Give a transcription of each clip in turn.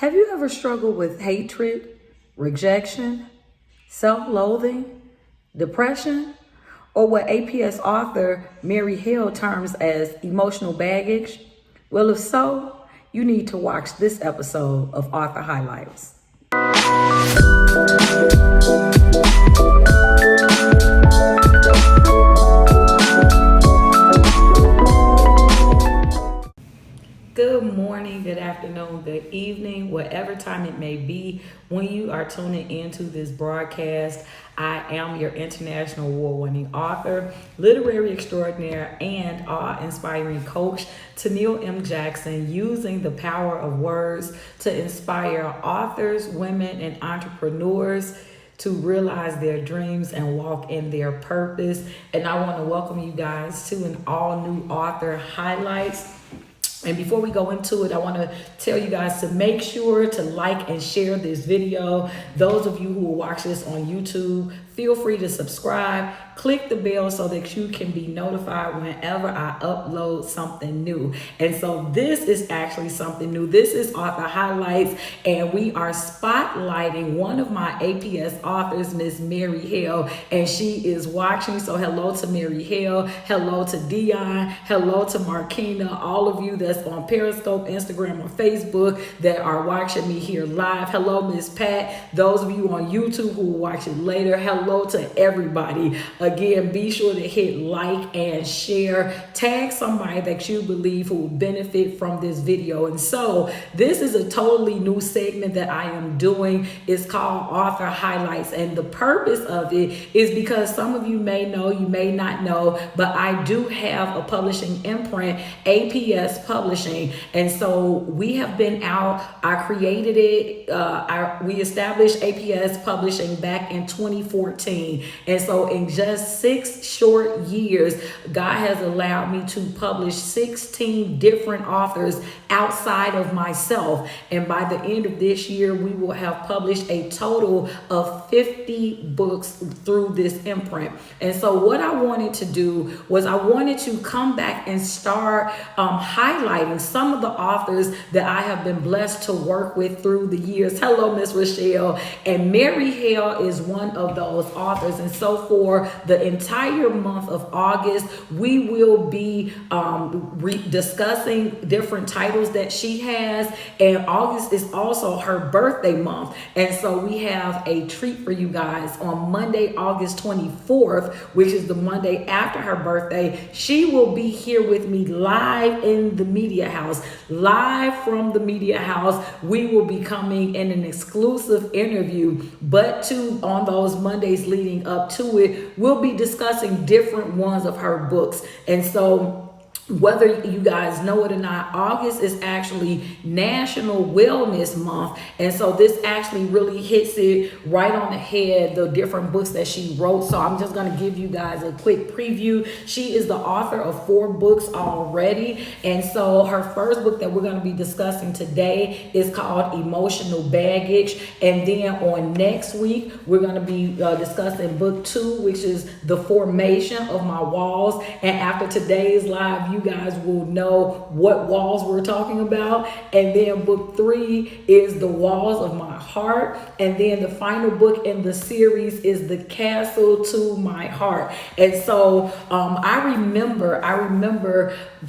Have you ever struggled with hatred, rejection, self-loathing, depression, or what APS author Mary Hale terms as emotional baggage? Well, if so, you need to watch this episode of Author Highlights. Good morning, good afternoon, good evening, whatever time it may be when you are tuning into this broadcast. I am your international award-winning author, literary extraordinaire, and awe-inspiring coach, Toneal M. Jackson, using the power of words to inspire authors, women, and entrepreneurs to realize their dreams and walk in their purpose. And I want to welcome you guys to an all-new Author Highlights. And before we go into it, I want to tell you guys to make sure to like and share this video. Those of you who will watch this on YouTube, feel free to subscribe. Click the bell so that you can be notified whenever I upload something new. And so this is actually something new. This is Author Highlights, and we are spotlighting one of my APS authors, Miss Mary Hale, and she is watching. So hello to Mary Hale, hello to Dion, hello to Markina, all of you that's on Periscope, Instagram, or Facebook that are watching me here live. Hello, Miss Pat. Those of you on YouTube who will watch it later, hello to everybody. Again, be sure to hit like and share. Tag somebody that you believe who will benefit from this video. And so this is a totally new segment that I am doing. It's called Author Highlights. And the purpose of it is because some of you may know, you may not know, but I do have a publishing imprint, APS Publishing. And so we have been out. I created it. We established APS Publishing back in 2014. And so in just 6 short years, God has allowed me to publish 16 different authors outside of myself. And by the end of this year, we will have published a total of 50 books through this imprint. And so what I wanted to do was I wanted to come back and start highlighting some of the authors that I have been blessed to work with through the years. Hello, Miss Rochelle. And Mary Hale is one of those authors. And so for the entire month of August, we will be discussing different titles that she has. And August is also her birthday month. And so we have a treat for you guys on Monday, August 24th, which is the Monday after her birthday. She will be here with me live in the media house. Live from the media house, we will be coming in an exclusive interview. But on those Mondays leading up to it, we'll be discussing different ones of her books. And so whether you guys know it or not, August is actually National Wellness Month. And so this actually really hits it right on the head, the different books that she wrote. So I'm just going to give you guys a quick preview. She is the author of 4 books already. And so her first book that we're going to be discussing today is called Emotional Baggage. And then on next week, we're going to be discussing book 2, which is The Formation of My Walls. And after today's live, you guys will know what walls we're talking about. And then book 3 is The Walls of My Heart. And then the final book in the series is The Castle to My Heart. And so I remember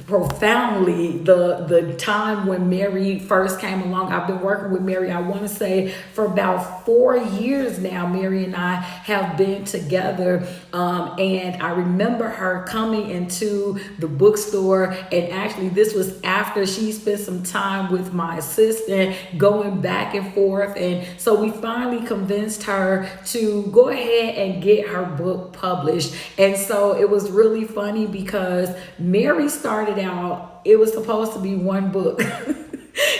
profoundly the time when Mary first came along. I've been working with Mary, I want to say, for about 4 years now. Mary and I have been together. And I remember her coming into the bookstore. And actually, this was after she spent some time with my assistant going back and forth. And so we finally convinced her to go ahead and get her book published. And so it was really funny because Mary started out, it was supposed to be one book.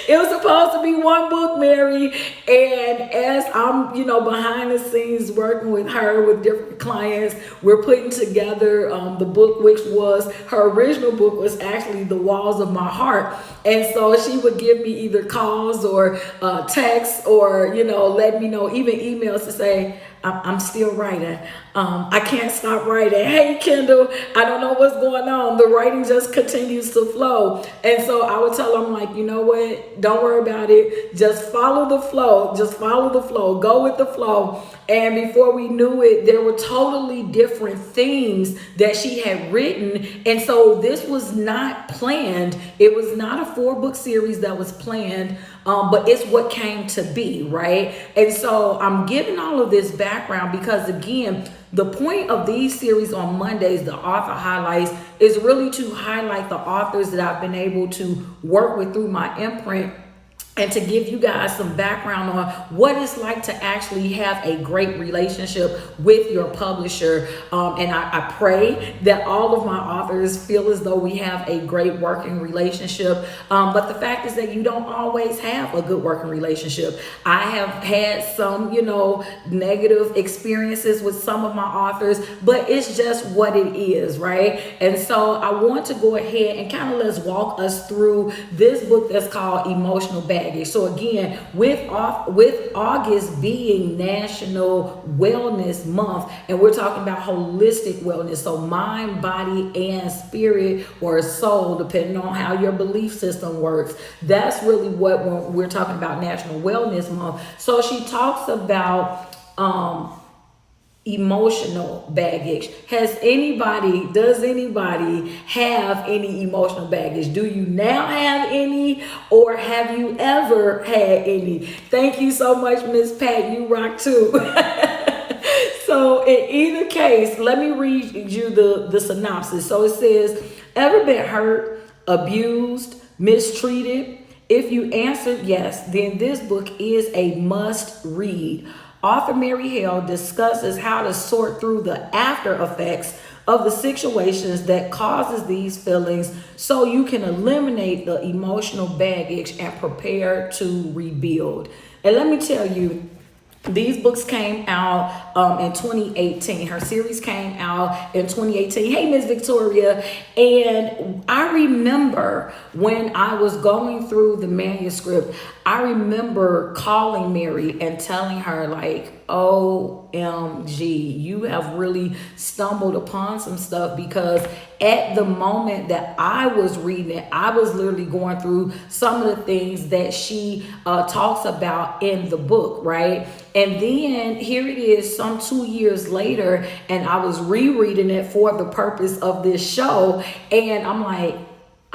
It was supposed to be one book, Mary. And as I'm, behind the scenes working with her, with different clients, we're putting together the book, which was her original book, was actually The Walls of My Heart. And so she would give me either calls or texts or, let me know, even emails to say, I'm still writing. I can't stop writing. Hey, Kendall, I don't know what's going on. The writing just continues to flow. And so I would tell them, like, you know what? Don't worry worry about it. Just follow the flow. Just follow the flow. Go with the flow. And before we knew it, there were totally different themes that she had written. And so this was not planned. It was not a 4-book series that was planned, but it's what came to be, right? And so I'm giving all of this background because, again, the point of these series on Mondays, the author highlights, is really to highlight the authors that I've been able to work with through my imprint, and to give you guys some background on what it's like to actually have a great relationship with your publisher. And I pray that all of my authors feel as though we have a great working relationship. But the fact is that you don't always have a good working relationship. I have had some, negative experiences with some of my authors, but it's just what it is, right? And so I want to go ahead and kind of let's walk us through this book that's called Emotional Baggage. So again, with August being National Wellness Month, and we're talking about holistic wellness, so mind, body, and spirit, or soul, depending on how your belief system works. That's really what we're talking about National Wellness Month. So she talks about emotional baggage. Does anybody have any emotional baggage? Do you now have any, or have you ever had any? Thank you so much, Miss Pat. You rock too. So in either case, let me read you the synopsis. So it says, ever been hurt, abused, mistreated? If you answered yes, then this book is a must read. Author Mary Hale discusses how to sort through the after effects of the situations that causes these feelings so you can eliminate the emotional baggage and prepare to rebuild. And let me tell you, these books came out in 2018. Her series came out in 2018. Hey, Miss Victoria. And I remember when I was going through the manuscript, I remember calling Mary and telling her, like, OMG, you have really stumbled upon some stuff, because at the moment that I was reading it, I was literally going through some of the things that she talks about in the book, right? And then here it is some 2 years later, and I was rereading it for the purpose of this show, and I'm like,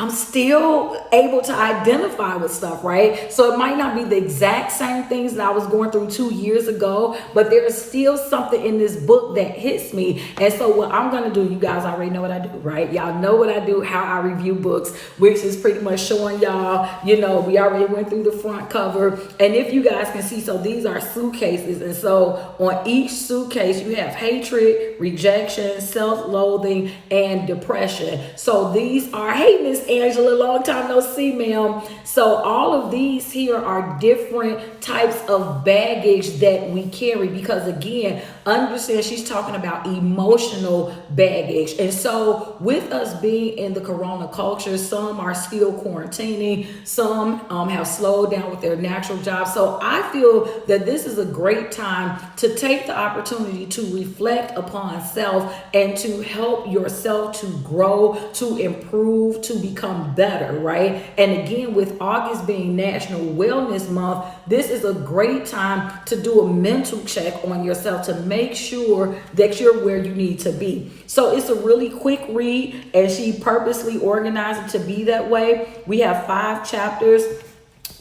I'm still able to identify with stuff, right? So it might not be the exact same things that I was going through 2 years ago, but there is still something in this book that hits me. And so what I'm going to do, you guys already know what I do, right? Y'all know what I do, how I review books, which is pretty much showing y'all, we already went through the front cover. And if you guys can see, so these are suitcases. And so on each suitcase, you have hatred, rejection, self-loathing, and depression. So these are, hey, Miss Angela, long time no see, ma'am. So all of these here are different types of baggage that we carry, because again, understand she's talking about emotional baggage. And so with us being in the corona culture, some are still quarantining, some have slowed down with their natural jobs. So I feel that this is a great time to take the opportunity to reflect upon self and to help yourself to grow, to improve, to become better, right? And again, with August being National Wellness Month, this is a great time to do a mental check on yourself to make sure that you're where you need to be. So it's a really quick read, and she purposely organized it to be that way. We have 5 chapters.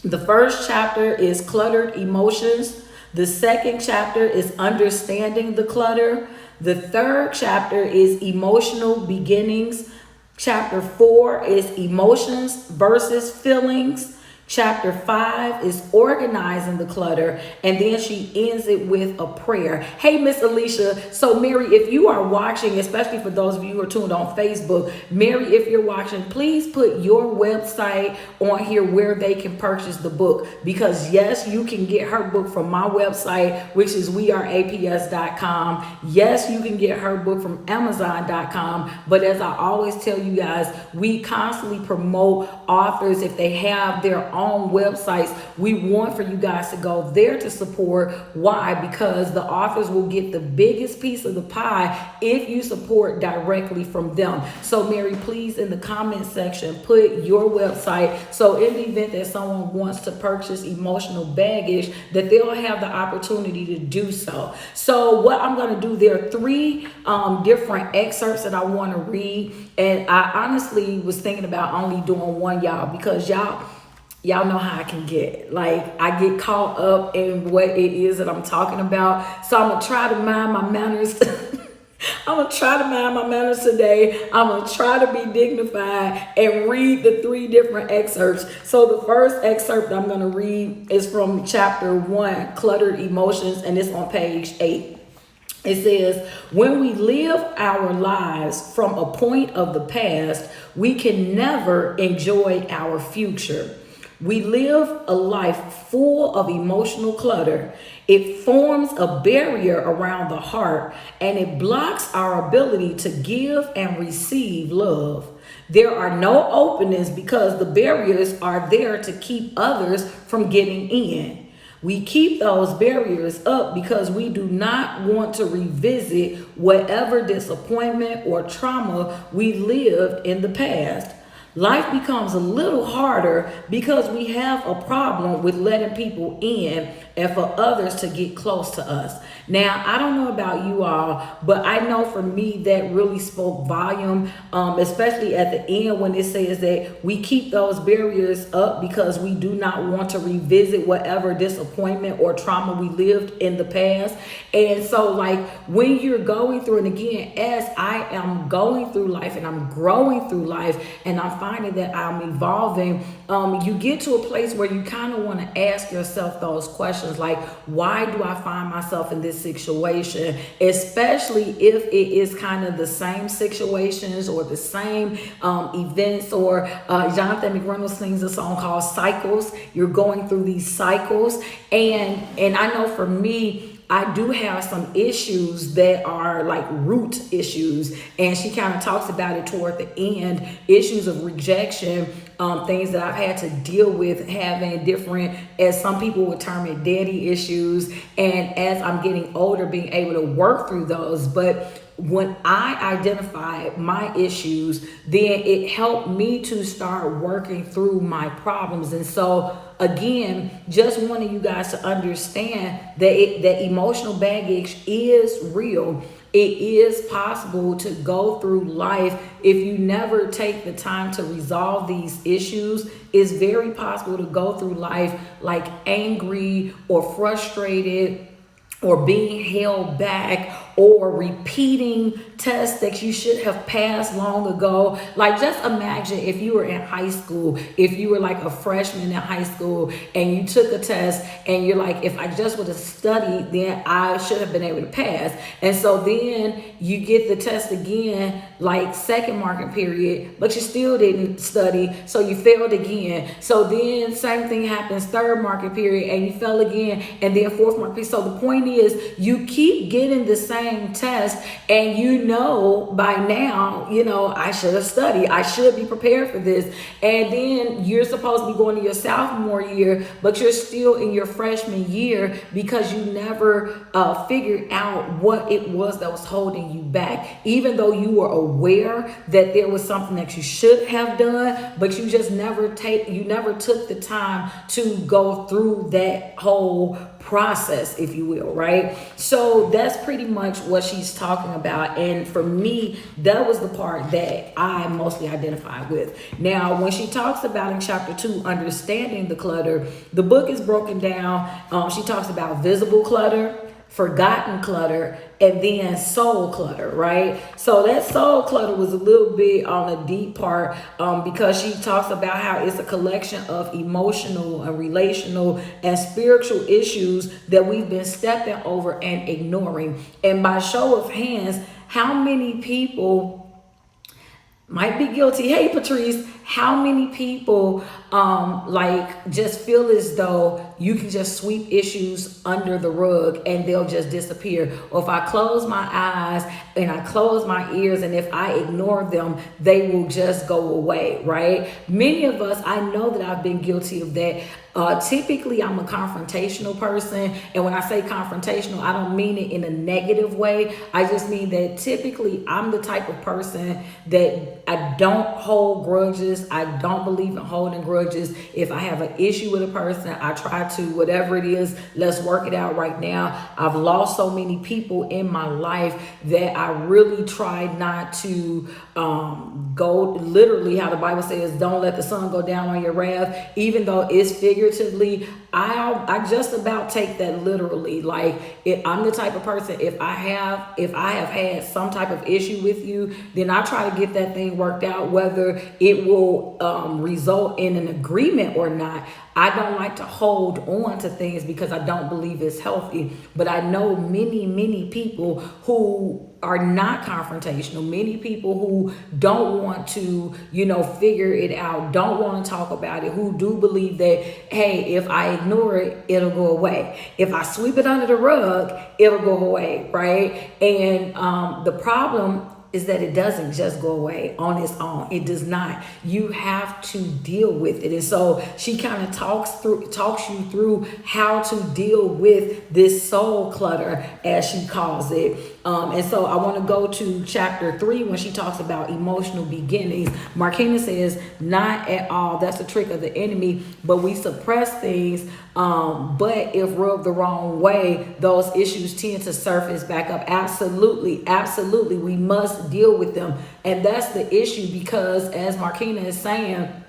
The first chapter is Cluttered Emotions. The second chapter is Understanding the Clutter. The third chapter is Emotional Beginnings. Chapter 4 is Emotions versus Feelings. Chapter 5 is Organizing the Clutter, and then she ends it with a prayer. Hey, Miss Alicia. So Mary, if you are watching, especially for those of you who are tuned on Facebook, Mary, if you're watching, please put your website on here where they can purchase the book, because yes, you can get her book from my website, which is weareaps.com. Yes, you can get her book from amazon.com. But as I always tell you guys, we constantly promote authors if they have their own websites. We want for you guys to go there to support. Why? Because the authors will get the biggest piece of the pie if you support directly from them. So Mary, please in the comment section put your website, so in the event that someone wants to purchase emotional baggage, that they'll have the opportunity to do so. So what I'm going to do, there are 3 different excerpts that I want to read, and I honestly was thinking about only doing one, y'all, because y'all know how I can get. Like, I get caught up in what it is that I'm talking about. So I'm going to try to mind my manners. I'm going to try to mind my manners today. I'm going to try to be dignified and read the 3 different excerpts. So the first excerpt I'm going to read is from chapter 1, Cluttered Emotions, and it's on page 8. It says, when we live our lives from a point of the past, we can never enjoy our future. We live a life full of emotional clutter. It forms a barrier around the heart, and it blocks our ability to give and receive love. There are no openings because the barriers are there to keep others from getting in. We keep those barriers up because we do not want to revisit whatever disappointment or trauma we lived in the past. Life becomes a little harder because we have a problem with letting people in and for others to get close to us. Now, I don't know about you all, but I know for me that really spoke volume, especially at the end when it says that we keep those barriers up because we do not want to revisit whatever disappointment or trauma we lived in the past. And so, like, when you're going through, and again, as I am going through life and I'm growing through life and I'm finding that I'm evolving, you get to a place where you kind of want to ask yourself those questions, like, why do I find myself in this situation, especially if it is kind of the same situations or the same events, or Jonathan McReynolds sings a song called Cycles. You're going through these cycles, and I know for me, I do have some issues that are like root issues, and she kind of talks about it toward the end, issues of rejection, things that I've had to deal with, having different, as some people would term it, daddy issues, and as I'm getting older, being able to work through those. But when I identified my issues, then it helped me to start working through my problems. And so again, just wanting you guys to understand that emotional baggage is real. It is possible to go through life if you never take the time to resolve these issues. It's very possible to go through life like angry or frustrated, or being held back, or repeating tests that you should have passed long ago. Like, just imagine if you were in high school, if you were like a freshman in high school and you took a test and you're like, if I just would have studied, then I should have been able to pass. And so then you get the test again, like second marking period, but you still didn't study, so you failed again. So then same thing happens, third marking period, and you fell again, and then fourth marking period. So the point is, you keep getting the same test, and you know by now, you know, I should have studied, I should be prepared for this. And then you're supposed to be going to your sophomore year, but you're still in your freshman year because you never figured out what it was that was holding you back, even though you were aware that there was something that you should have done, but you just never took the time to go through that whole process, if you will, right? So that's pretty much what she's talking about. And for me, that was the part that I mostly identified with. Now, when she talks about in chapter 2, understanding the clutter, the book is broken down. She talks about visible clutter, forgotten clutter, and then soul clutter, right? So that soul clutter was a little bit on the deep part, because she talks about how it's a collection of emotional and relational and spiritual issues that we've been stepping over and ignoring. And by show of hands, how many people might be guilty? Hey, Patrice. How many people like just feel as though you can just sweep issues under the rug and they'll just disappear? Or if I close my eyes and I close my ears, and if I ignore them, they will just go away, right? Many of us, I know that I've been guilty of that. Typically, I'm a confrontational person. And when I say confrontational, I don't mean it in a negative way. I just mean that typically I'm the type of person that I don't hold grudges. I don't believe in holding grudges. If I have an issue with a person, I try to, whatever it is, let's work it out right now. I've lost so many people in my life that I really try not to go literally how the Bible says, don't let the sun go down on your wrath, even though it's figuratively. I just about take that literally. Like, I'm the type of person, if I have had some type of issue with you, then I try to get that thing worked out, whether it will result in an agreement or not. I don't like to hold on to things because I don't believe it's healthy. But I know many people who are not confrontational, many people who don't want to, figure it out, don't want to talk about it, who do believe that, hey, if I ignore it, it'll go away. If I sweep it under the rug, it'll go away, right? And the problem is that it doesn't just go away on its own. It does not. You have to deal with it. And so she kind of talks you through how to deal with this soul clutter, as she calls it. And so I want to go to chapter 3 when she talks about emotional beginnings. Marquina says, not at all. That's a trick of the enemy, but we suppress things. But if rubbed the wrong way, those issues tend to surface back up. Absolutely. We must deal with them. And that's the issue, because as Marquina is saying,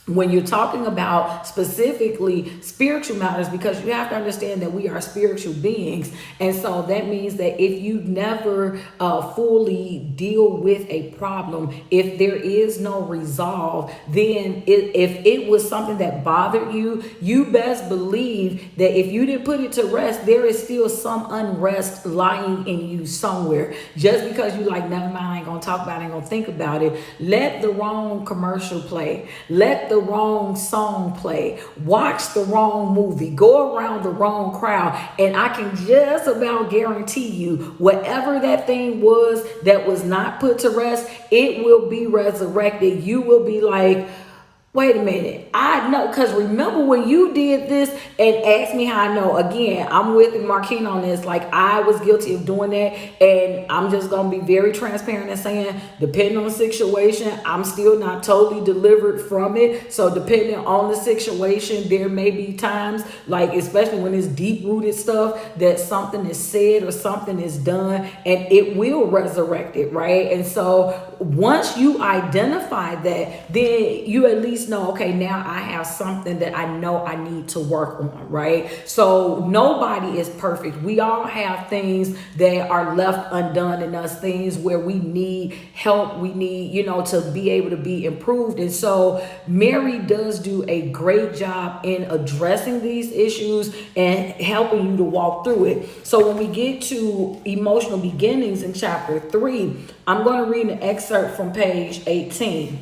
when you're talking about specifically spiritual matters, because you have to understand that we are spiritual beings. And so that means that if you never fully deal with a problem, if there is no resolve, then if it was something that bothered you, you best believe that if you didn't put it to rest, there is still some unrest lying in you somewhere. Just because you like, never mind, I ain't gonna talk about it, I ain't gonna think about it. Let the wrong commercial play. Let the wrong song play, watch the wrong movie, go around the wrong crowd, and I can just about guarantee you, whatever that thing was that was not put to rest, it will be resurrected. You will be like, wait a minute, I know, because remember when you did this, and ask me how I know. Again, I'm with Marquina on this. Like, I was guilty of doing that, and I'm just going to be very transparent and saying, depending on the situation, I'm still not totally delivered from it. So depending on the situation, there may be times, like especially when it's deep-rooted stuff, that something is said or something is done, and it will resurrect it, right? And so once you identify that, then you at least know, okay, now I have something that I know I need to work on, right? So nobody is perfect. We all have things that are left undone in us, things where we need help, we need, to be able to be improved. And so Mary does do a great job in addressing these issues and helping you to walk through it. So when we get to emotional beginnings in chapter 3, I'm going to read an excerpt from page 18.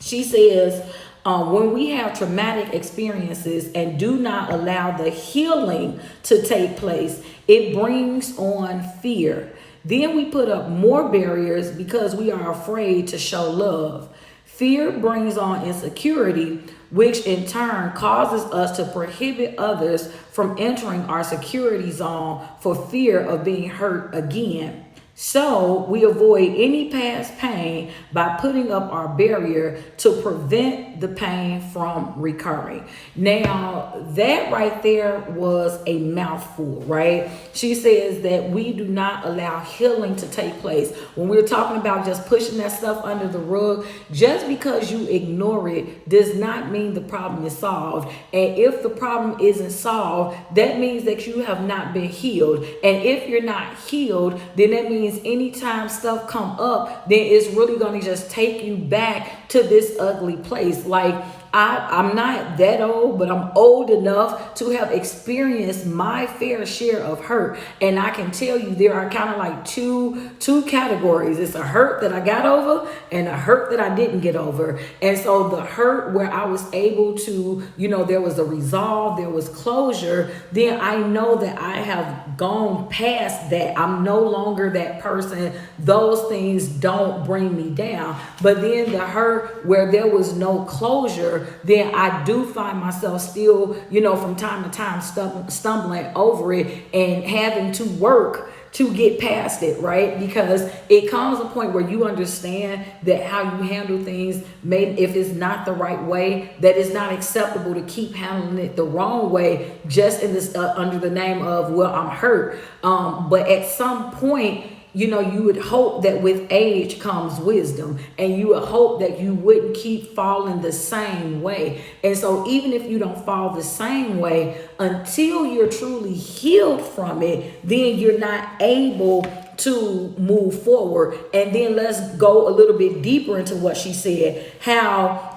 She says, when we have traumatic experiences and do not allow the healing to take place, it brings on fear. Then we put up more barriers because we are afraid to show love. Fear brings on insecurity, which in turn causes us to prohibit others from entering our security zone for fear of being hurt again. So we avoid any past pain by putting up our barrier to prevent the pain from recurring. Now, that right there was a mouthful, right? She says that we do not allow healing to take place. When we're talking about just pushing that stuff under the rug, just because you ignore it does not mean the problem is solved. And if the problem isn't solved, that means that you have not been healed. And if you're not healed, then that means anytime stuff come up, then it's really going to just take you back to this ugly place. Like, I'm not that old, but I'm old enough to have experienced my fair share of hurt. And I can tell you there are kind of like two categories. It's a hurt that I got over and a hurt that I didn't get over. And so the hurt where I was able to, there was a resolve, there was closure, then I know that I have gone past that. I'm no longer that person. Those things don't bring me down. But then the hurt where there was no closure, then I do find myself still, from time to time stumbling over it and having to work to get past it, right? Because it comes a point where you understand that how you handle things, maybe if it's not the right way, that it's not acceptable to keep handling it the wrong way, just in this under the name of, well, I'm hurt. But at some point, you would hope that with age comes wisdom, and you would hope that you wouldn't keep falling the same way. And so even if you don't fall the same way, until you're truly healed from it, then you're not able to move forward. And then let's go a little bit deeper into what she said, how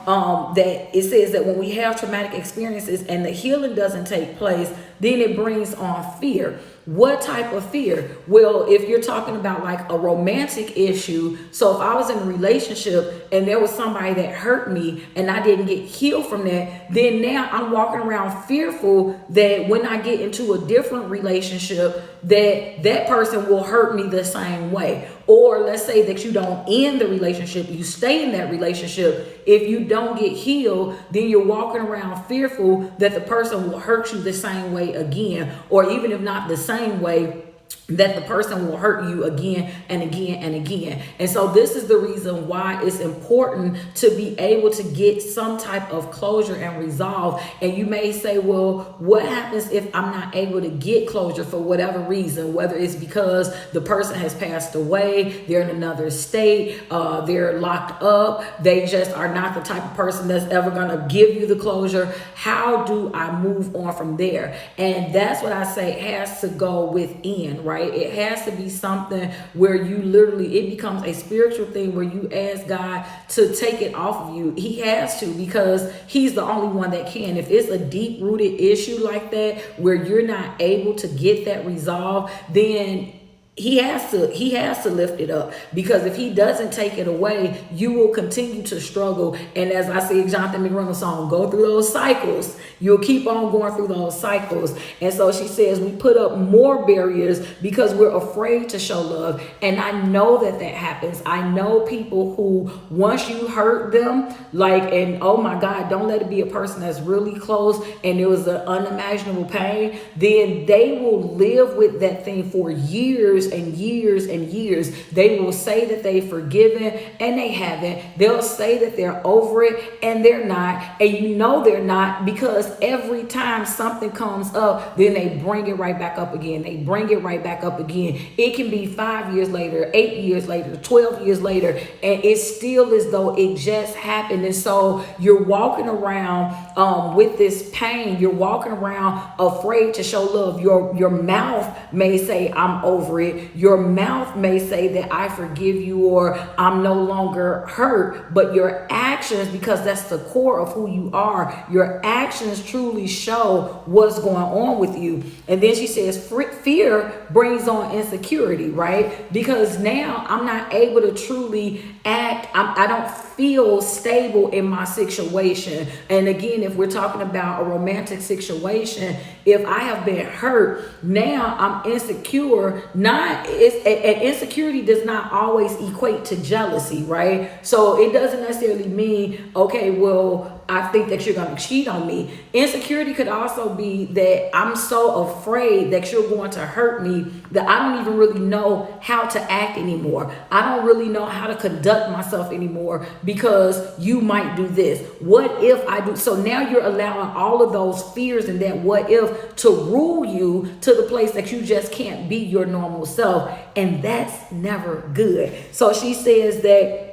that it says that when we have traumatic experiences and the healing doesn't take place, then it brings on fear. What type of fear? Well, if you're talking about like a romantic issue, so if I was in a relationship and there was somebody that hurt me and I didn't get healed from that, then now I'm walking around fearful that when I get into a different relationship, that person will hurt me the same way. Or let's say that you don't end the relationship, you stay in that relationship. If you don't get healed, then you're walking around fearful that the person will hurt you the same way again, or even if not the same way, that the person will hurt you again and again and again. And so this is the reason why it's important to be able to get some type of closure and resolve. And you may say, well, what happens if I'm not able to get closure for whatever reason, whether it's because the person has passed away, they're in another state, they're locked up, they just are not the type of person that's ever going to give you the closure. How do I move on from there? And that's what I say has to go within, right? It has to be something where you literally, it becomes a spiritual thing where you ask God to take it off of you. He has to, because he's the only one that can. If it's a deep rooted issue like that, where you're not able to get that resolved, then he has to lift it up, because if he doesn't take it away, you will continue to struggle. And as I see Jonathan McReynolds' song, go through those cycles. You'll keep on going through those cycles. And so she says we put up more barriers because we're afraid to show love. And I know that happens. I know people who, once you hurt them, and oh my God, don't let it be a person that's really close and it was an unimaginable pain, then they will live with that thing for years and years and years. They will say that they've forgiven and they haven't. They'll say that they're over it and they're not. And they're not, because every time something comes up, then they bring it right back up again. They bring it right back up again. It can be 5 years later, 8 years later, 12 years later, and it's still as though it just happened. And so you're walking around with this pain. You're walking around afraid to show love. Your mouth may say, I'm over it. Your mouth may say that I forgive you, or I'm no longer hurt, but your actions, because that's the core of who you are, your actions truly show what's going on with you. And then she says fear brings on insecurity, right? Because now I'm not able to truly act. I don't feel stable in my situation. And again, if we're talking about a romantic situation, if I have been hurt, now I'm insecure. And insecurity does not always equate to jealousy, right? So it doesn't necessarily mean, okay, well, I think that you're going to cheat on me. Insecurity could also be that I'm so afraid that you're going to hurt me that I don't even really know how to act anymore. I don't really know how to conduct myself anymore because you might do this. What if I do? So now you're allowing all of those fears and that what if to rule you to the place that you just can't be your normal self. And that's never good. So she says that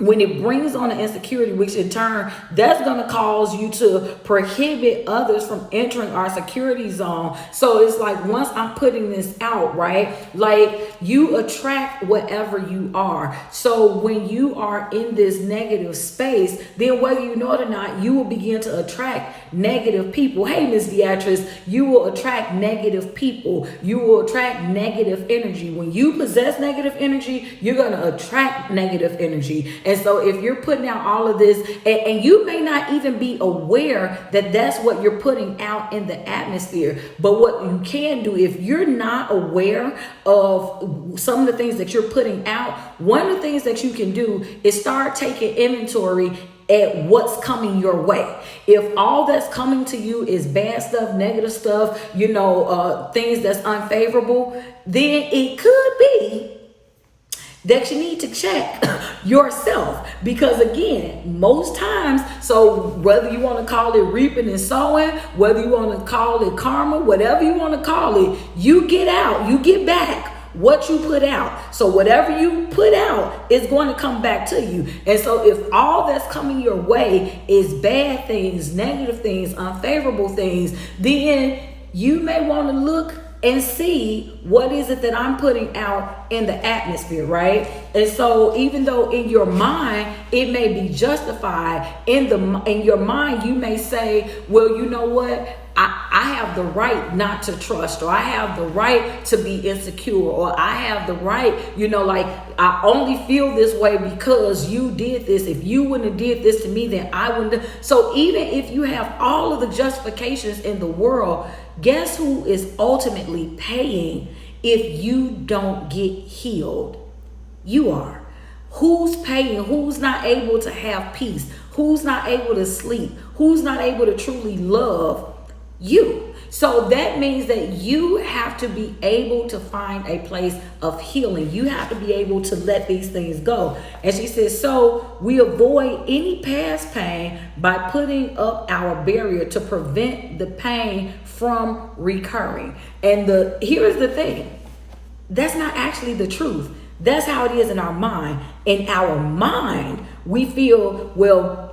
when it brings on an insecurity, which in turn, that's going to cause you to prohibit others from entering our security zone. So it's like, once I'm putting this out, right, like you attract whatever you are. So when you are in this negative space, then whether you know it or not, you will begin to attract negative people. Hey, Miss Beatrice, you will attract negative people. You will attract negative energy. When you possess negative energy, you're going to attract negative energy. And so if you're putting out all of this, and you may not even be aware that that's what you're putting out in the atmosphere, but what you can do, if you're not aware of some of the things that you're putting out, one of the things that you can do is start taking inventory at what's coming your way. If all that's coming to you is bad stuff, negative stuff, things that's unfavorable, then it could be that you need to check yourself. Because again, most times, so whether you want to call it reaping and sowing, whether you want to call it karma, whatever you want to call it, you get out, you get back what you put out. So whatever you put out is going to come back to you. And so if all that's coming your way is bad things, negative things, unfavorable things, then you may want to look and see what is it that I'm putting out in the atmosphere, right? And so even though in your mind it may be justified, in your mind you may say, well, you know what, I have the right not to trust, or I have the right to be insecure, or I have the right, I only feel this way because you did this. If you wouldn't have did this to me, then I wouldn't have. So even if you have all of the justifications in the world, guess who is ultimately paying if you don't get healed? You are. Who's paying? Who's not able to have peace? Who's not able to sleep? Who's not able to truly love? You. So that means that you have to be able to find a place of healing. You have to be able to let these things go. And she says, so we avoid any past pain by putting up our barrier to prevent the pain from recurring. And here's the thing. That's not actually the truth. That's how it is in our mind. In our mind, we feel, well,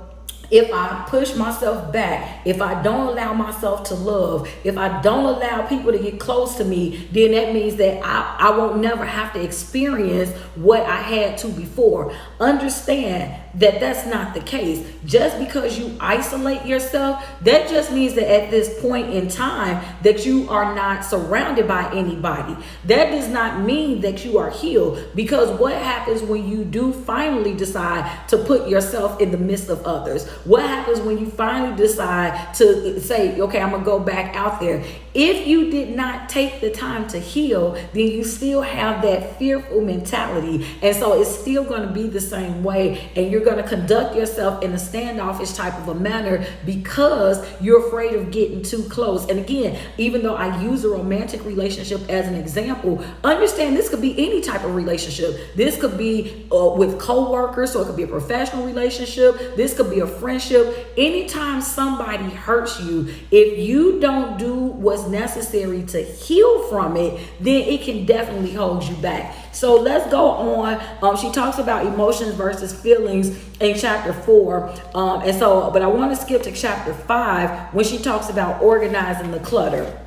if I push myself back, if I don't allow myself to love, if I don't allow people to get close to me, then that means that I won't never have to experience what I had to before. Understand that that's not the case. Just because you isolate yourself, that just means that at this point in time that you are not surrounded by anybody. That does not mean that you are healed, because what happens when you do finally decide to put yourself in the midst of others? What happens when you finally decide to say, okay, I'm gonna go back out there? If you did not take the time to heal, then you still have that fearful mentality. And so it's still going to be the same way. And you're going to conduct yourself in a standoffish type of a manner because you're afraid of getting too close. And again, even though I use a romantic relationship as an example, understand this could be any type of relationship. This could be with co-workers, so it could be a professional relationship. This could be a friendship. Anytime somebody hurts you, if you don't do what's necessary to heal from it, then it can definitely hold you back. So let's go on. She talks about emotions versus feelings in chapter 4. But I want to skip to chapter 5 when she talks about organizing the clutter.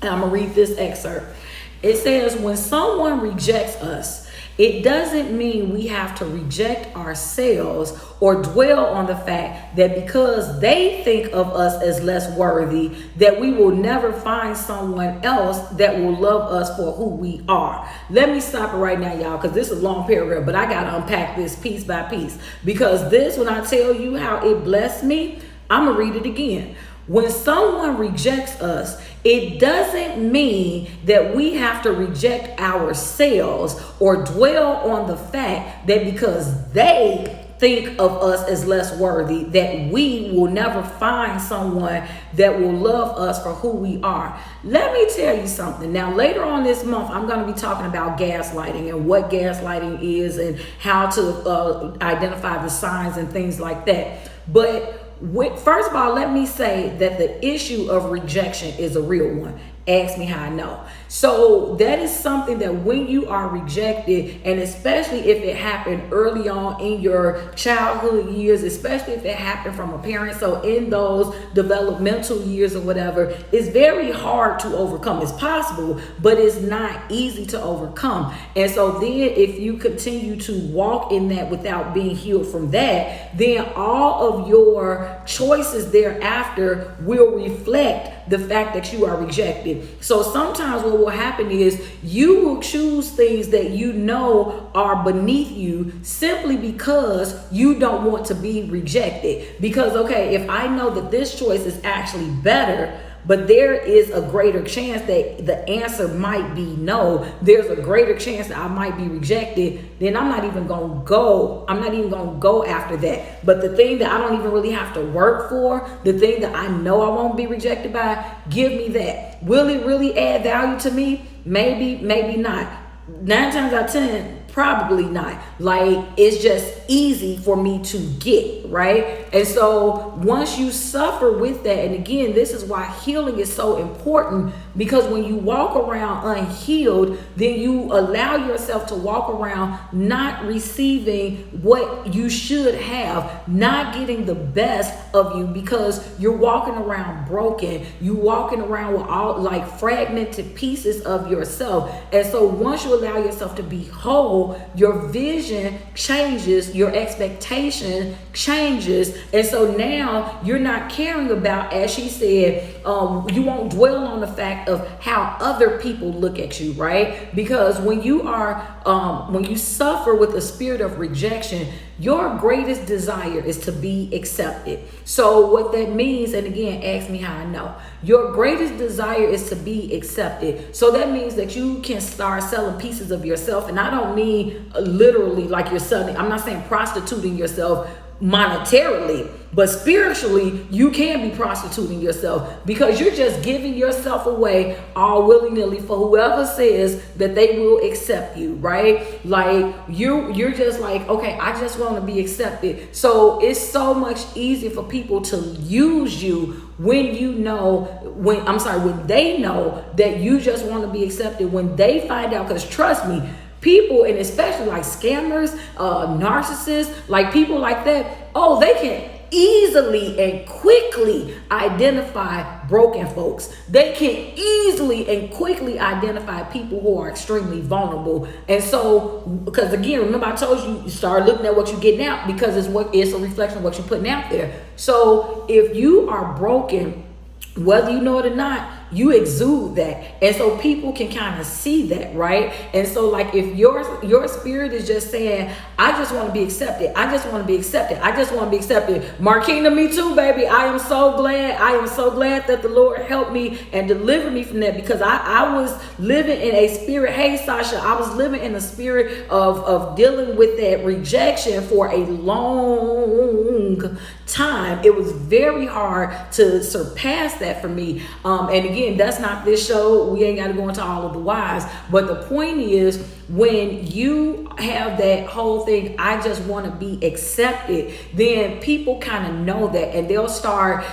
And I'm going to read this excerpt. It says, when someone rejects us, it doesn't mean we have to reject ourselves or dwell on the fact that because they think of us as less worthy, that we will never find someone else that will love us for who we are. Let me stop it right now, y'all, because this is a long paragraph, but I got to unpack this piece by piece. Because this, when I tell you how it blessed me, I'm going to read it again. When someone rejects us, it doesn't mean that we have to reject ourselves or dwell on the fact that because they think of us as less worthy, that we will never find someone that will love us for who we are. Let me tell you something. Now, later on this month, I'm going to be talking about gaslighting and what gaslighting is and how to identify the signs and things like that. But first of all, let me say that the issue of rejection is a real one. Ask me how I know. So that is something that when you are rejected, and especially if it happened early on in your childhood years, especially if it happened from a parent, so in those developmental years or whatever, it's very hard to overcome. It's possible, but it's not easy to overcome. And so then if you continue to walk in that without being healed from that, then all of your choices thereafter will reflect the fact that you are rejected. So sometimes what will happen is you will choose things that you know are beneath you simply because you don't want to be rejected. Because, okay, if I know that this choice is actually better, but there is a greater chance that the answer might be no, there's a greater chance that I might be rejected, then I'm not even going to go after that. But the thing that I don't even really have to work for, the thing that I know I won't be rejected by, give me that. Will it really add value to me? Maybe, maybe not. 9 times out of 10, probably not. Like, it's just easy for me to get, right? And so once you suffer with that, and again, this is why healing is so important, because when you walk around unhealed, then you allow yourself to walk around not receiving what you should have, not getting the best of you, because you're walking around broken. You walking around with all like fragmented pieces of yourself. And so once you allow yourself to be whole, your vision changes, your expectation changes. And so now you're not caring about, as she said, you won't dwell on the fact of how other people look at you, right? Because when you suffer with the spirit of rejection, your greatest desire is to be accepted. So what that means, and again, ask me how I know, your greatest desire is to be accepted. So that means that you can start selling pieces of yourself. And I don't mean literally like you're selling, I'm not saying prostituting yourself monetarily, but spiritually you can be prostituting yourself, because you're just giving yourself away all willy-nilly for whoever says that they will accept you, right? Like you're just like, okay, I just want to be accepted. So it's so much easier for people to use you when they know that you just want to be accepted. When they find out, because trust me, people, and especially like scammers, narcissists, like people like that, oh, they can easily and quickly identify broken folks. They can easily and quickly identify people who are extremely vulnerable. And so, because again, remember I told you, you start looking at what you're getting out, because it's a reflection of what you're putting out there. So if you are broken, whether you know it or not, you exude that. And so people can kind of see that, right? And so like if your spirit is just saying, I just want to be accepted, I just want to be accepted, I just want to be accepted. Marquina, me too, baby. I am so glad that the Lord helped me and delivered me from that, because I was living in a spirit. Hey, Sasha, I was living in a spirit of dealing with that rejection for a long time. It was very hard to surpass that for me. And again, that's not this show. We ain't got to go into all of the whys. But the point is, when you have that whole thing, I just want to be accepted, then people kind of know that, and they'll start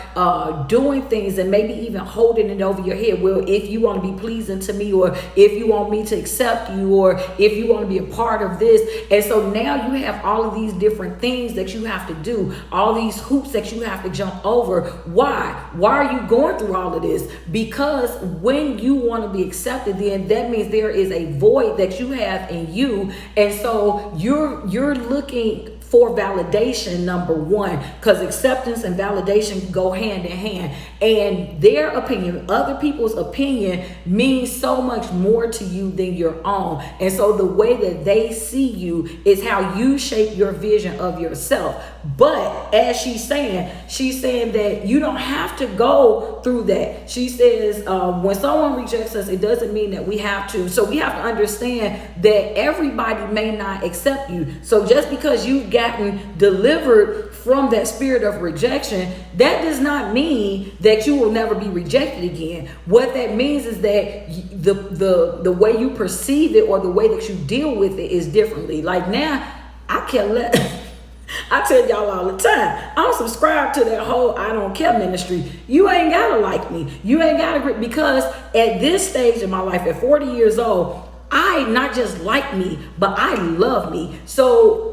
doing things and maybe even holding it over your head. Well, if you want to be pleasing to me, or if you want me to accept you, or if you want to be a part of this. And so now you have all of these different things that you have to do, all these hoops that you have to jump over. Why are you going through all of this? Because when you want to be accepted, then that means there is a void that you have in you. And so you're looking for validation, number one, because acceptance and validation go hand in hand. And their opinion, other people's opinion, means so much more to you than your own. And so the way that they see you is how you shape your vision of yourself. But as she's saying that you don't have to go through that. She says when someone rejects us, it doesn't mean that we have to. So we have to understand that everybody may not accept you. So just because you've gotten delivered from that spirit of rejection, that does not mean that you will never be rejected again. What that means is that the way you perceive it, or the way that you deal with it, is differently. Like now, I can't let I tell y'all all the time, I'm subscribed to that whole I don't care ministry. You ain't gotta like me. You ain't gotta agree, because at this stage in my life, at 40 years old, I not just like me, but I love me. So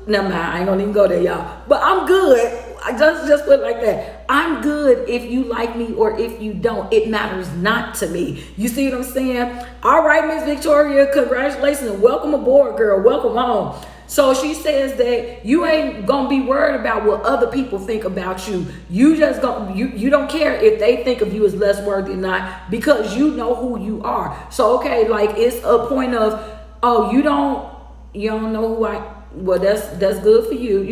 never mind, I ain't gonna even go there, y'all. But I'm good. I just put it like that. I'm good if you like me or if you don't. It matters not to me. You see what I'm saying? All right, Miss Victoria, congratulations and welcome aboard, girl. Welcome home. So she says that you ain't gonna be worried about what other people think about you. You just you don't care if they think of you as less worthy or not, because you know who you are. So okay, like it's a point of, oh, you don't know who well, that's good for you,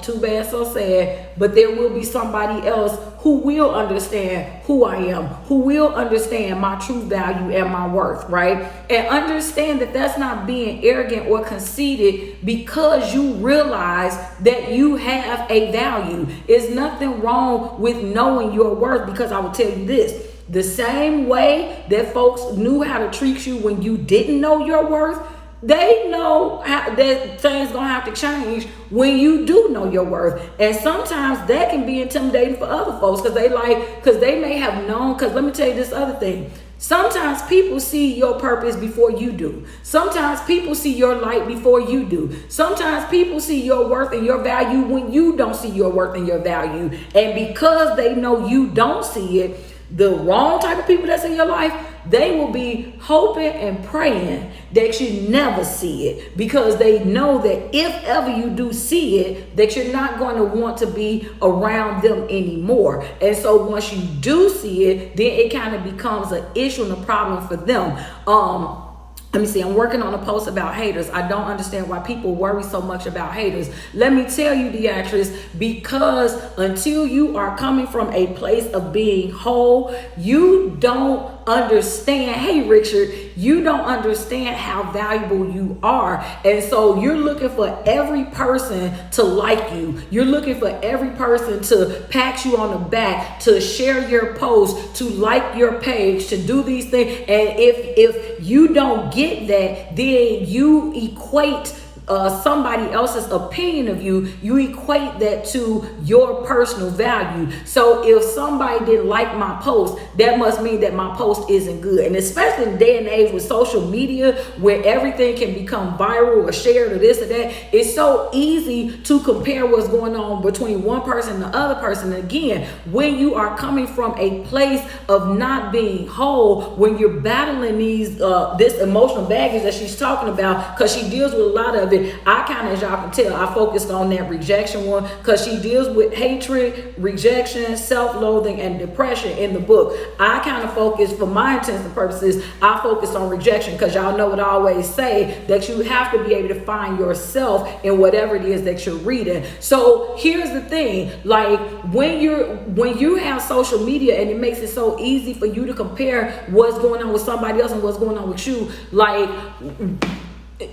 too bad, so sad. But there will be somebody else who will understand who I am, who will understand my true value and my worth, right? And understand that that's not being arrogant or conceited, because you realize that you have a value. There's nothing wrong with knowing your worth, because I will tell you this. The same way that folks knew how to treat you when you didn't know your worth, they know that things gonna have to change when you do know your worth. And sometimes that can be intimidating for other folks, because they may have known. Because let me tell you this other thing. Sometimes people see your purpose before you do. Sometimes people see your light before you do. Sometimes people see your worth and your value when you don't see your worth and your value. And because they know you don't see it, the wrong type of people that's in your life, they will be hoping and praying that you never see it, because they know that if ever you do see it, that you're not going to want to be around them anymore. And so once you do see it, then it kind of becomes an issue and a problem for them. Let me see, I'm working on a post about haters. I don't understand why people worry so much about haters. Let me tell you, the actress, because until you are coming from a place of being whole, you don't understand. Hey, Richard, you don't understand how valuable you are. And so you're looking for every person to like you. You're looking for every person to pat you on the back, to share your post, to like your page, to do these things. And if you don't get that, then you equate somebody else's opinion of you, you equate that to your personal value. So if somebody didn't like my post, that must mean that my post isn't good. And especially in the day and age with social media, where everything can become viral or shared or this or that, it's so easy to compare what's going on between one person and the other person. And again, when you are coming from a place of not being whole, when you're battling these this emotional baggage that she's talking about, because she deals with a lot of it. I kind of, as y'all can tell, I focused on that rejection one, because she deals with hatred, rejection, self-loathing, and depression in the book. I kind of focused, for my intents and purposes, I focused on rejection, because y'all know what I always say, that you have to be able to find yourself in whatever it is that you're reading. So here's the thing, like when you have social media and it makes it so easy for you to compare what's going on with somebody else and what's going on with you, like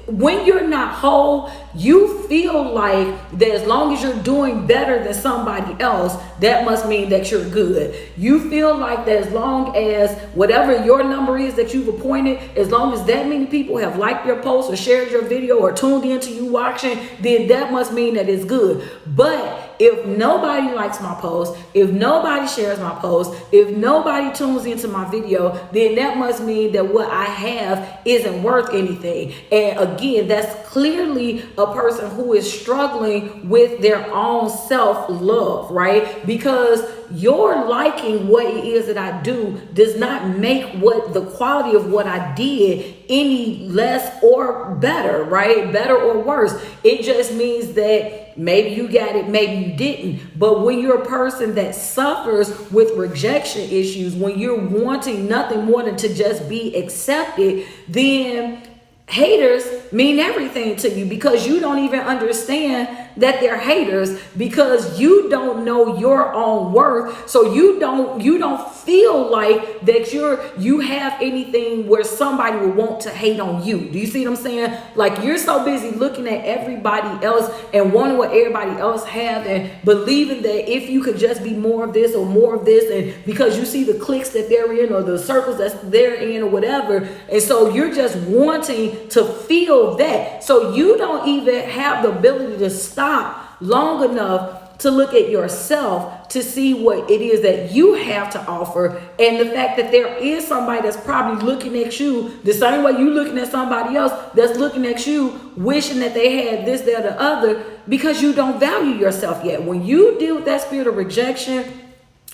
when you're not whole, you feel like that as long as you're doing better than somebody else, that must mean that you're good. You feel like that as long as whatever your number is that you've appointed, as long as that many people have liked your post or shared your video or tuned into you watching, then that must mean that it's good. But if nobody likes my post, if nobody shares my post, if nobody tunes into my video, then that must mean that what I have isn't worth anything. And again, that's clearly a person who is struggling with their own self-love, right? Because your liking what it is that I do does not make what the quality of what I did any less or better, right? Better or worse. It just means that maybe you got it, maybe you didn't. But when you're a person that suffers with rejection issues, when you're wanting nothing more than to just be accepted, then haters mean everything to you, because you don't even understand that they're haters because you don't know your own worth. So you don't feel like that you have anything where somebody will want to hate on you. Do you see what I'm saying? Like, you're so busy looking at everybody else and wanting what everybody else have, and believing that if you could just be more of this or more of this, and because you see the cliques that they're in or the circles that they're in or whatever, and so you're just wanting to feel that. So you don't even have the ability to stop long enough to look at yourself to see what it is that you have to offer, and the fact that there is somebody that's probably looking at you the same way you looking at somebody else that's looking at you wishing that they had this, that, or the other, because you don't value yourself yet. When you deal with that spirit of rejection,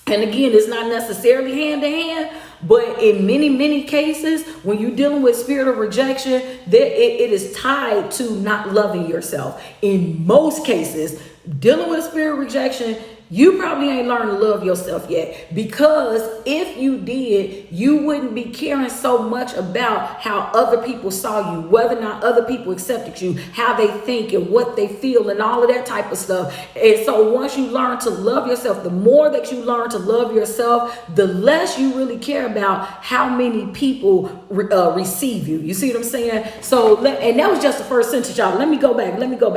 and again, it's not necessarily hand to hand, but in many cases, when you're dealing with spirit of rejection, it is tied to not loving yourself. In most cases, dealing with a spirit of rejection, you probably ain't learned to love yourself yet, because if you did, you wouldn't be caring so much about how other people saw you, whether or not other people accepted you, how they think and what they feel and all of that type of stuff. And so once you learn to love yourself, the more that you learn to love yourself, the less you really care about how many people receive you. You see what I'm saying? So, and that was just the first sentence, y'all. Let me go back. Let me go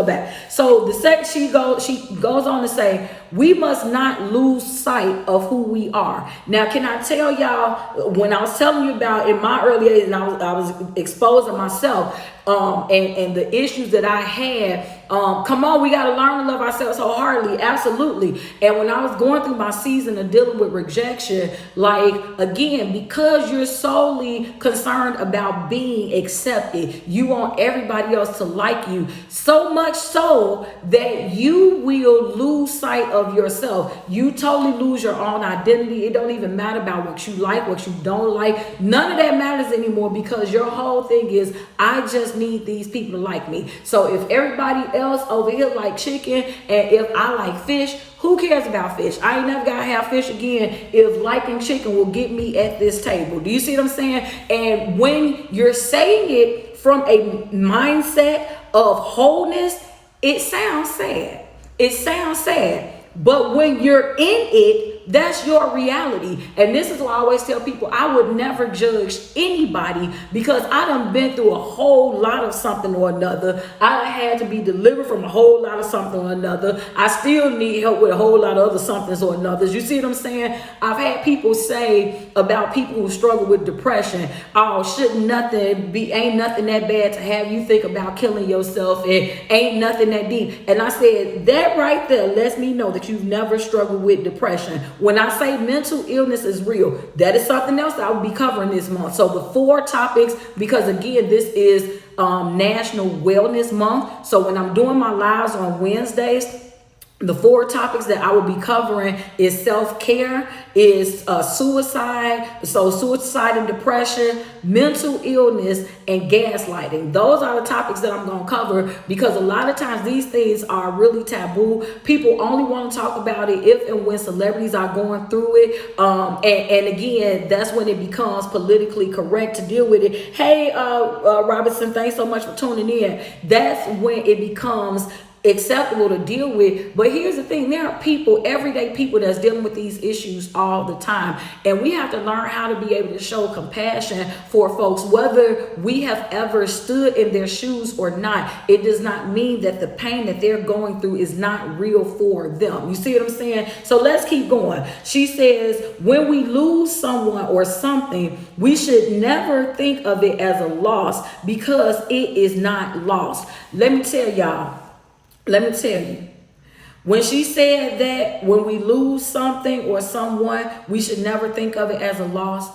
back. So the second she goes on to say, we must not lose sight of who we are. Now, can I tell y'all, when I was telling you about in my early age, and I was exposing myself, and the issues that I had, come on, we got to learn to love ourselves wholeheartedly. Absolutely. And when I was going through my season of dealing with rejection, like, again, because you're solely concerned about being accepted, you want everybody else to like you, so much so that you will lose sight of yourself. You totally lose your own identity. It don't even matter about what you like, what you don't like. None of that matters anymore, because your whole thing is, I just need these people to like me. So if everybody else over here like chicken, and if I like fish, who cares about fish? I ain't never gotta have fish again if liking chicken will get me at this table. Do you see what I'm saying? And when you're saying it from a mindset of wholeness, it sounds sad. It sounds sad. But when you're in it, that's your reality. And this is why I always tell people, I would never judge anybody, because I done been through a whole lot of something or another. I had to be delivered from a whole lot of something or another. I still need help with a whole lot of other somethings or anothers. You see what I'm saying? I've had people say about people who struggle with depression, oh, ain't nothing that bad to have you think about killing yourself, and ain't nothing that deep. And I said, that right there lets me know that you've never struggled with depression. When I say mental illness is real, that is something else that I will be covering this month. So the 4 topics, because again, this is National Wellness Month. So when I'm doing my lives on Wednesdays, the 4 topics that I will be covering is self-care, is suicide, so suicide and depression, mental illness, and gaslighting. Those are the topics that I'm going to cover, because a lot of times these things are really taboo. People only want to talk about it if and when celebrities are going through it. And again, that's when it becomes politically correct to deal with it. Hey, Robinson, thanks so much for tuning in. That's when it becomes acceptable to deal with. But here's the thing, there are people, everyday people, that's dealing with these issues all the time, and we have to learn how to be able to show compassion for folks, whether we have ever stood in their shoes or not. It does not mean that the pain that they're going through is not real for them. You see what I'm saying? So let's keep going. She says, when we lose someone or something, we should never think of it as a loss, because it is not lost. Let me tell you, when she said that when we lose something or someone, we should never think of it as a loss,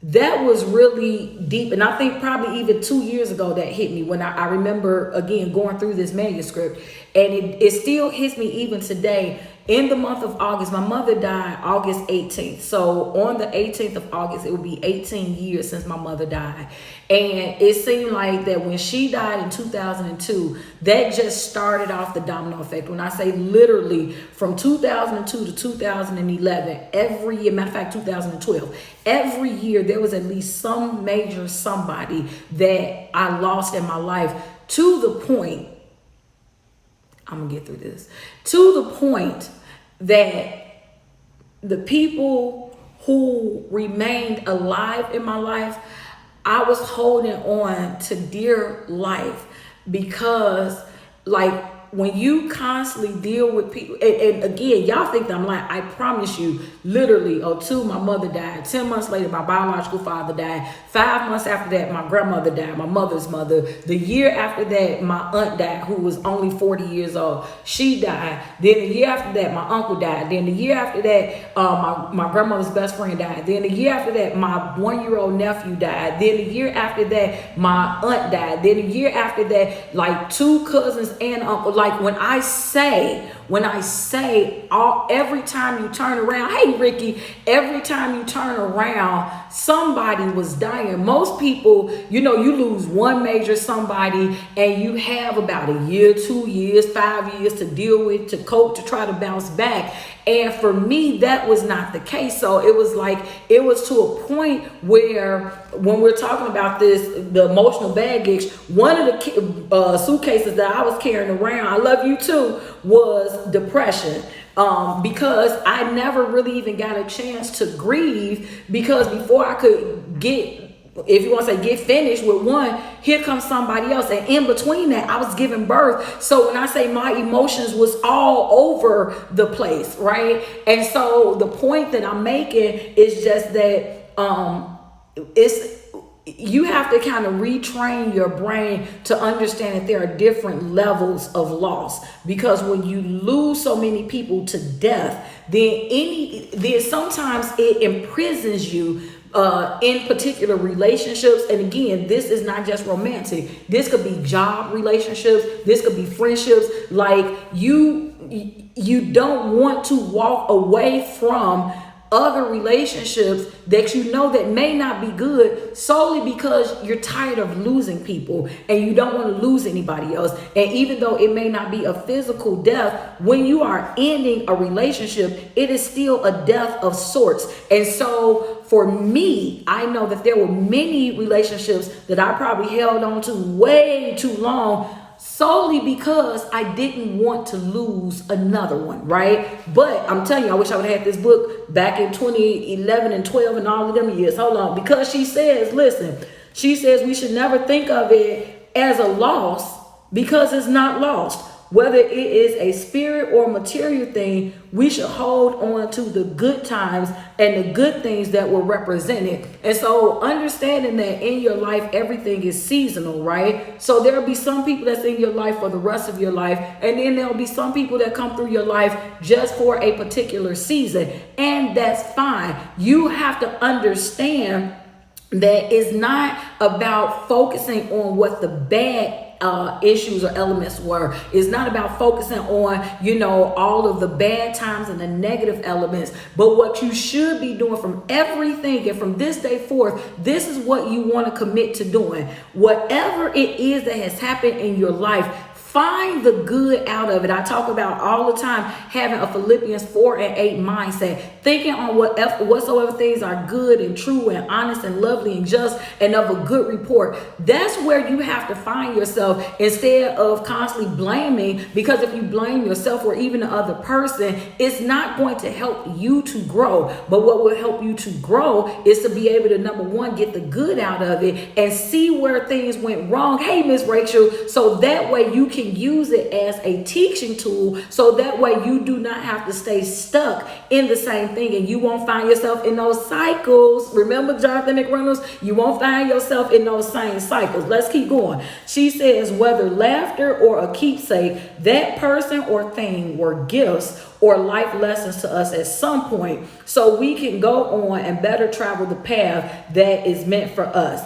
that was really deep. And I think probably even 2 years ago that hit me, when I remember, again, going through this manuscript. And it still hits me even today. In the month of August, my mother died August 18th. So on the 18th of August, it will be 18 years since my mother died. And it seemed like that when she died in 2002, that just started off the domino effect. When I say literally from 2002 to 2011, every year, matter of fact, 2012, every year there was at least some major somebody that I lost in my life, to the point I'm gonna get through this. To the point that the people who remained alive in my life, I was holding on to dear life because, like, when you constantly deal with people, and again, y'all think that I'm lying. I promise you, literally, my mother died. 10 months later, my biological father died. 5 months after that, my grandmother died, my mother's mother. The year after that, my aunt died, who was only 40 years old. She died. Then the year after that, my uncle died. Then the year after that, my grandmother's best friend died. Then the year after that, my 1-year-old nephew died. Then the year after that, my aunt died. Then the year after that, like 2 cousins and uncle. Like when I say every time you turn around, hey Ricky, every time you turn around, somebody was dying. Most people, you lose one major somebody and you have about a year, 2 years, 5 years to deal with, to cope, to try to bounce back. And for me, that was not the case. So it was to a point where, when we're talking about this, the emotional baggage, one of the suitcases that I was carrying around, I love you too, was depression. Because I never really even got a chance to grieve, because before I could if you want to say get finished with one, here comes somebody else. And in between that, I was giving birth. So when I say my emotions was all over the place, right? And so the point that I'm making is just that you have to kind of retrain your brain to understand that there are different levels of loss, because when you lose so many people to death, then sometimes it imprisons you in particular relationships. And again, this is not just romantic. This could be job relationships. This could be friendships. Like you don't want to walk away from other relationships that that may not be good, solely because you're tired of losing people and you don't want to lose anybody else. And even though it may not be a physical death, when you are ending a relationship, it is still a death of sorts. And so for me, I know that there were many relationships that I probably held on to way too long, solely because I didn't want to lose another one, right? But I'm telling you, I wish I would have had this book back in 2011 and 12 and all of them years. Hold on, because she says we should never think of it as a loss, because it's not lost. Whether it is a spirit or material thing, we should hold on to the good times and the good things that were represented. And so understanding that in your life, everything is seasonal, right? So there'll be some people that's in your life for the rest of your life. And then there'll be some people that come through your life just for a particular season. And that's fine. You have to understand that it's not about focusing on what the bad issues or elements were. It's not about focusing on, all of the bad times and the negative elements, but what you should be doing from everything. And from this day forth, this is what you want to commit to doing. Whatever it is that has happened in your life, find the good out of it. I talk about all the time having a Philippians 4:8 mindset, thinking on whatsoever things are good and true and honest and lovely and just and of a good report. That's where you have to find yourself, instead of constantly blaming, because if you blame yourself or even the other person, it's not going to help you to grow. But what will help you to grow is to be able to, number one, get the good out of it and see where things went wrong. Hey, Miss Rachel, so that way you can use it as a teaching tool, so that way you do not have to stay stuck in the same thing and you won't find yourself in those cycles. Remember Jonathan McReynolds? You won't find yourself in those same cycles. Let's keep going. She says, whether laughter or a keepsake, that person or thing were gifts or life lessons to us at some point, so we can go on and better travel the path that is meant for us.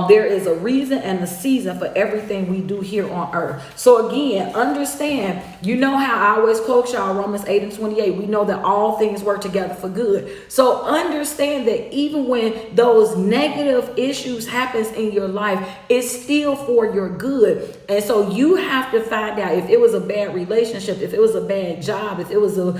There is a reason and a season for everything we do here on earth. So again, understand, how I always quote y'all Romans 8:28. We know that all things work together for good. So understand that even when those negative issues happens in your life, it's still for your good. And so you have to find out, if it was a bad relationship, if it was a bad job, if it was a,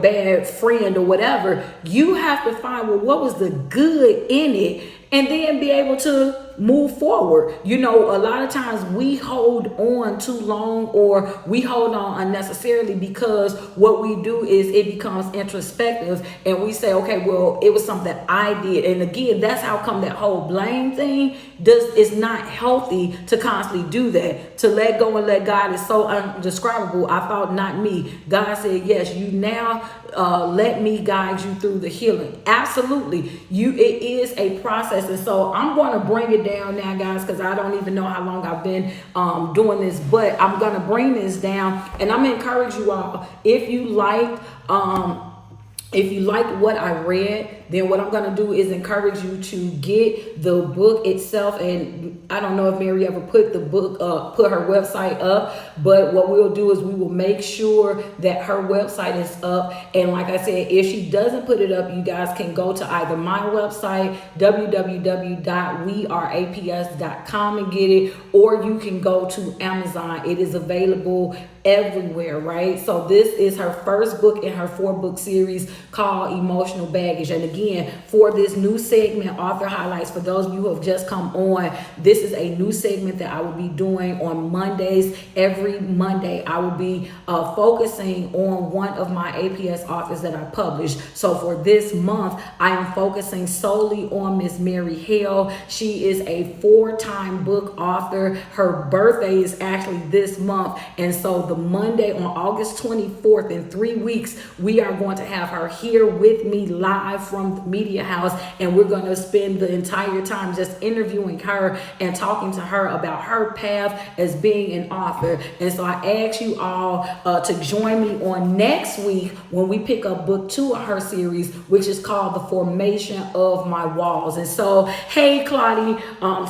bad friend or whatever, you have to find, what was the good in it, and then be able to move forward. You know, a lot of times we hold on too long, or we hold on unnecessarily, because what we do is it becomes introspective and we say, okay, well, it was something I did. And again, that's how come that whole blame thing is not healthy, to constantly do that. To let go and let God is so undescribable. I thought, not me. God said, yes, you now let me guide you through the healing. Absolutely. It is a process. And so I'm going to bring it down now, guys, because I don't even know how long I've been doing this, but I'm going to bring this down, and I'm going to encourage you all, if you liked what I read, then what I'm going to do is encourage you to get the book itself. And I don't know if Mary ever put the book put her website up, but what we'll do is we will make sure that her website is up. And like I said, if she doesn't put it up, you guys can go to either my website, www.weareaps.com, and get it, or you can go to Amazon. It is available everywhere, right? So this is her first book in her 4-book series called Emotional Baggage. And again, for this new segment, Author Highlights, for those of you who have just come on, this is a new segment that I will be doing on Mondays. Every Monday, I will be focusing on one of my APS authors that I publish. So for this month, I am focusing solely on Miss Mary Hale. She is a 4-time book author. Her birthday is actually this month. And so the Monday on August 24th, in 3 weeks, we are going to have her here with me live from the Media House, and we're going to spend the entire time just interviewing her and talking to her about her path as being an author. And so I ask you all to join me on next week when we pick up book 2 of her series, which is called The Formation of My Walls. And so, hey, Claudie,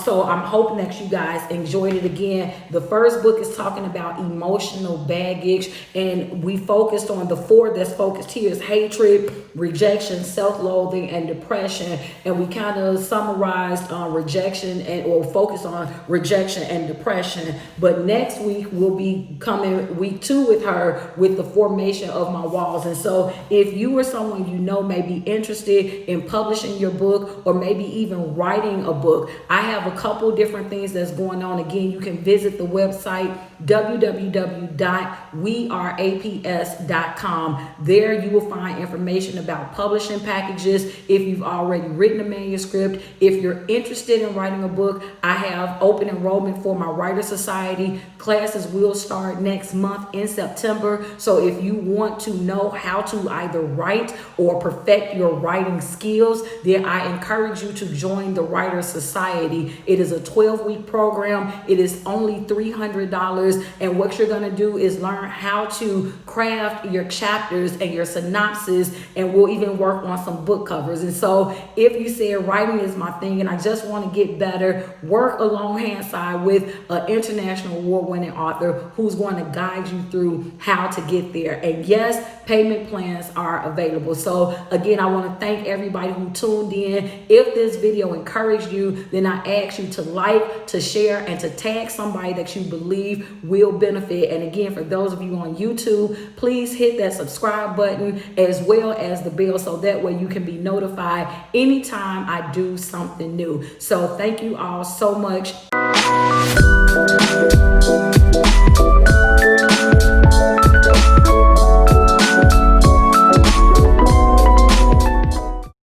so I'm hoping that you guys enjoyed it. Again, the first book is talking about emotional baggage, and we focused on the 4 that's focused here is hatred, rejection, self-loathing, and depression. And we kind of summarized rejection or focus on rejection and depression. But next week we'll be coming week 2 with her with the formation of my walls. And so if you or someone you know may be interested in publishing your book, or maybe even writing a book, I have a couple different things that's going on. Again, you can visit the website www.weareaps.com. There you will find information about publishing packages. If you've already written a manuscript, if you're interested in writing a book, I have open enrollment for my Writer Society. Classes will start next month in September. So if you want to know how to either write or perfect your writing skills, then I encourage you to join the Writer Society. It is a 12-week program. It is only $300. And what you're going to do is learn how to craft your chapters and your synopsis, and we'll even work on some book covers. And so if you say writing is my thing and I just want to get better, work along hand side with an international award-winning author who's going to guide you through how to get there. And yes, payment plans are available. So again, I want to thank everybody who tuned in. If this video encouraged you, then I ask you to like, to share, and to tag somebody that you believe will benefit. And again, for those of you on YouTube, please hit that subscribe button as well as the bell, so that way you can be notified anytime I do something new. So thank you all so much.